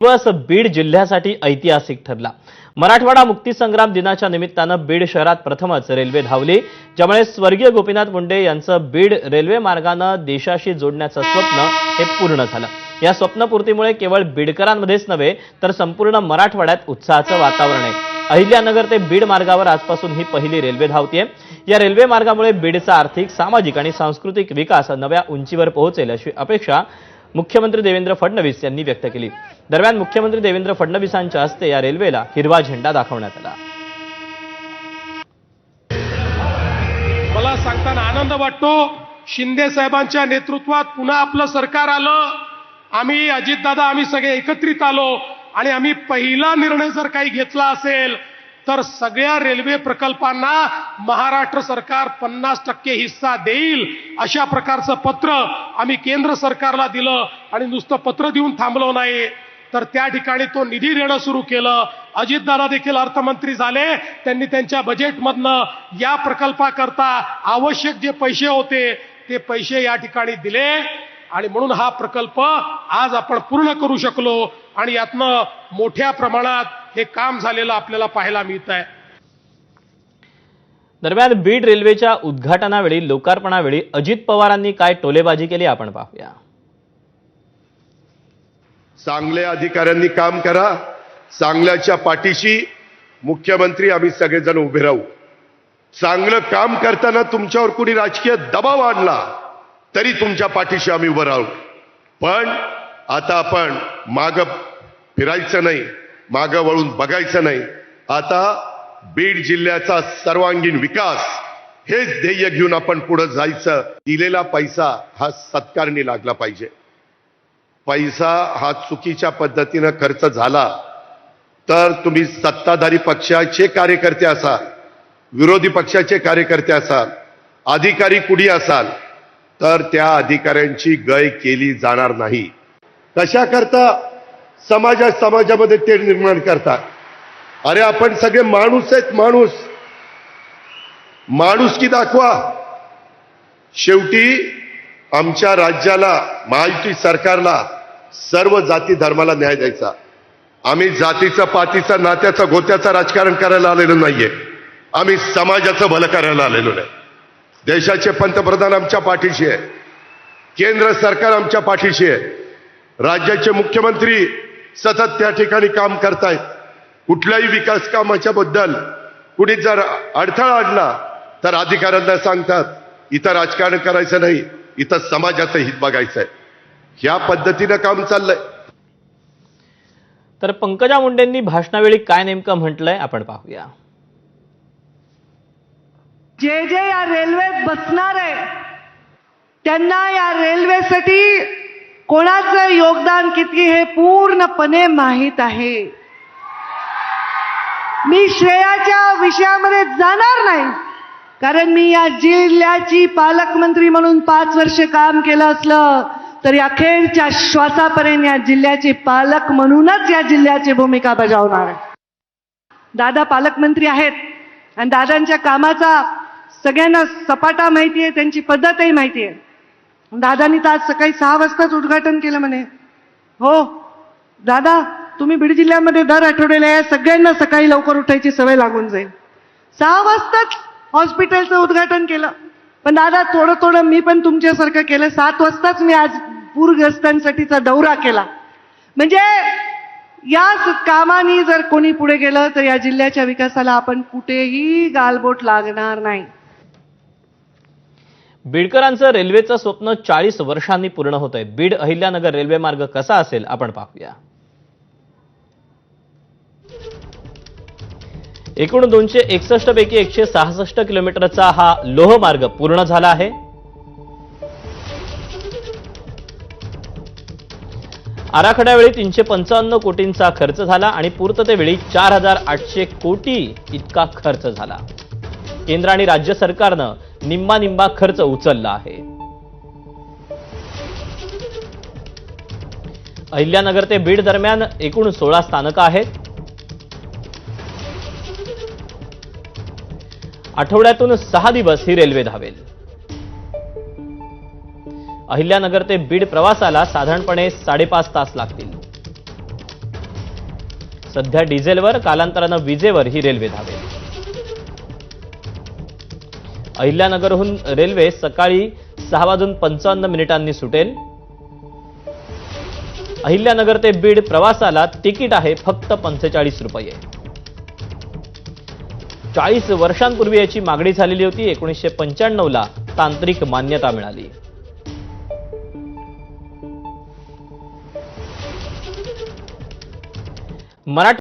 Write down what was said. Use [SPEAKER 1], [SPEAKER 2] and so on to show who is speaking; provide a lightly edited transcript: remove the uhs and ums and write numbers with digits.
[SPEAKER 1] दिवस बीड जिल्ह्यासाठी ऐतिहासिक ठरला। मराठवाडा मुक्तीसंग्राम दिनाच्या निमित्तानं बीड शहरात प्रथमच रेल्वे धावली, ज्यामुळे स्वर्गीय गोपीनाथ मुंडे यांचं बीड रेल्वे मार्गानं देशाशी जोडण्याचं स्वप्न हे पूर्ण झालं। या स्वप्नपूर्तीमुळे केवळ बीडकरांमध्येच नव्हे तर संपूर्ण मराठवाड्यात उत्साहाचं वातावरण आहे। अहिल्यानगर ते बीड मार्गावर आजपासून ही पहिली रेल्वे धावतीये। या रेल्वे मार्गामुळे बीडचा आर्थिक, सामाजिक आणि सांस्कृतिक विकास नव्या उंचीवर पोहोचेल अशी अपेक्षा मुख्यमंत्री देवेंद्र फडणवीस यांनी व्यक्त केली। दरम्यान मुख्यमंत्री देवेंद्र फडणवीसांच्या हस्ते या रेल्वेला हिरवा झेंडा दाखवण्यात आला।
[SPEAKER 2] मला सांगताना आनंद वाटतो, शिंदे साहेबांच्या नेतृत्वात पुन्हा आपलं सरकार आलं। आम्ही अजितदादा आम्ही सगळे एकत्रित आलो आणि आम्ही पहिला निर्णय जर काही घेतला असेल तर सगळ्या रेल्वे प्रकल्पांना महाराष्ट्र सरकार 50% हिस्सा देईल अशा प्रकारचं पत्र आम्ही केंद्र सरकारला दिलं आणि नुसतं पत्र देऊन थांबलो नाही तर त्या ठिकाणी तो निधी देणं सुरू केलं। अजितदादा देखील अर्थमंत्री झाले, त्यांनी त्यांच्या बजेटमधनं या प्रकल्पाकरता आवश्यक जे पैसे होते ते पैसे या ठिकाणी दिले आणि म्हणून हा प्रकल्प आज आपण पूर्ण करू शकलो आणि यातनं मोठ्या प्रमाणात हे काम झालेलं आपल्याला पाहायला मिळत आहे।
[SPEAKER 1] दरम्यान बीड रेल्वेच्या उद्घाटनावेळी, लोकार्पणावेळी अजित पवारांनी काय टोलेबाजी केली आपण पाहूया।
[SPEAKER 3] चांगल्या अधिकाऱ्यांनी काम करा, चांगल्याच्या पाठीशी मुख्यमंत्री आम्ही सगळेजण उभे राहू। चांगलं काम करताना तुमच्यावर कुणी राजकीय दबाव आणला तरी तुमच्या पाठीशी आम्ही उभं राहू। पण आता आपण मागं फिरायचं नाही, मागं वळून बघायचं नाही। आता बीड जिल्ह्याचा सर्वांगीण विकास हेच ध्येय घेऊन आपण पुढे जायचं। दिलेला पैसा हा सत्कारणी लागला पाहिजे। पैसा हा चुकीच्या पद्धतीनं खर्च झाला तर तुम्ही सत्ताधारी पक्षाचे कार्यकर्ते असाल, विरोधी पक्षाचे कार्यकर्ते असाल, अधिकारी कुणी असाल तर त्या अधिकाऱ्यांची गय केली जाणार नाही। कशा करता समाजामध्ये ते निर्माण करतात। अरे आपण सगळे माणूस आहेत, माणुसकी दाखवा। शेवटी आमच्या राज्याला, महायुती सरकारला सर्व जाती धर्माला न्याय द्यायचा। आम्ही जातीचं, पातीचं, नात्याचं, गोत्याचं राजकारण करायला आलेलो नाहीये। आम्ही समाजाचं भलं करायला आलेलो नाही। देशाचे पंतप्रधान आमच्या पाठीशी आहे, केंद्र सरकार आमच्या पाठीशी आहे, राज्याचे मुख्यमंत्री सतत त्या ठिकाणी काम करतायत। कुठल्याही विकास कामाच्या बद्दल कुणी जर अडथळा आणला तर अधिकाऱ्यांना सांगतात इथं राजकारण करायचं नाही, इथं समाजाचं हित बघायचंय। ह्या पद्धतीनं काम चाललंय।
[SPEAKER 1] तर पंकजा मुंडेंनी भाषणावेळी काय नेमकं म्हटलंय आपण पाहूया।
[SPEAKER 4] जे जे या रेल्वेत बसणार आहे त्यांना या रेल्वेसाठी कोणाचं योगदान किती हे पूर्णपणे माहीत आहे। मी श्रेयाच्या विषयामध्ये जाणार नाही, कारण मी या जिल्ह्याची पालकमंत्री म्हणून 5 वर्ष काम केलं असलं तरी अखेरच्या श्वासापर्यंत या जिल्ह्याचे पालक म्हणूनच या जिल्ह्याची भूमिका बजावणार आहे। दादा पालकमंत्री आहेत आणि दादांच्या कामाचा सगळ्यांना सपाटा माहिती आहे, त्यांची पद्धतही माहिती आहे। दादांनी तर आज सकाळी 6 वाजताच उद्घाटन केलं म्हणे। हो दादा, तुम्ही बीड जिल्ह्यामध्ये दर आठवड्याला या सगळ्यांना सकाळी लवकर उठायची सवय लागून जाईल। 6 वाजताच हॉस्पिटलचं उद्घाटन केलं। पण दादा थोडं थोडं मी पण तुमच्यासारखं केलं। 7 वाजताच मी आज पूरग्रस्तांसाठीचा दौरा केला। म्हणजे या कामानी जर कोणी पुढे गेलं तर या जिल्ह्याच्या विकासाला आपण कुठेही गालबोट लागणार नाही।
[SPEAKER 1] बीडकरांचं रेल्वेचं स्वप्न 40 वर्षांनी पूर्ण होत आहे। बीड अहिल्यानगर रेल्वे मार्ग कसा असेल आपण पाहूया। एकूण 261 पैकी 166 किलोमीटरचा हा लोह मार्ग पूर्ण झाला आहे। आराखड्यावेळी 355 कोटींचा खर्च झाला आणि पूर्ततेवेळी 4800 कोटी इतका खर्च झाला। केंद्र आणि राज्य सरकारनं निम्मा खर्च उचलला आहे। अहिल्यानगर ते बीड दरम्यान एकूण 16 स्थानकं आहेत। आठवड्यातून 6 दिवस ही रेल्वे धावेल। अहिल्यानगर ते बीड प्रवासाला साधारणपणे 5.5 तास लागतील। सध्या डिझेलवर, कालांतरानं विजेवर ही रेल्वे धावेल. अहिल्यानगरहून रेल्वे सकाळी 6:55 सुटेल. अहिल्यानगर ते बीड प्रवासाला तिकीट आहे फक्त 45 रुपये. 40 वर्षांपूर्वी याची मागणी झालेली होती. 1995ला तांत्रिक मान्यता मिळाली. मराठा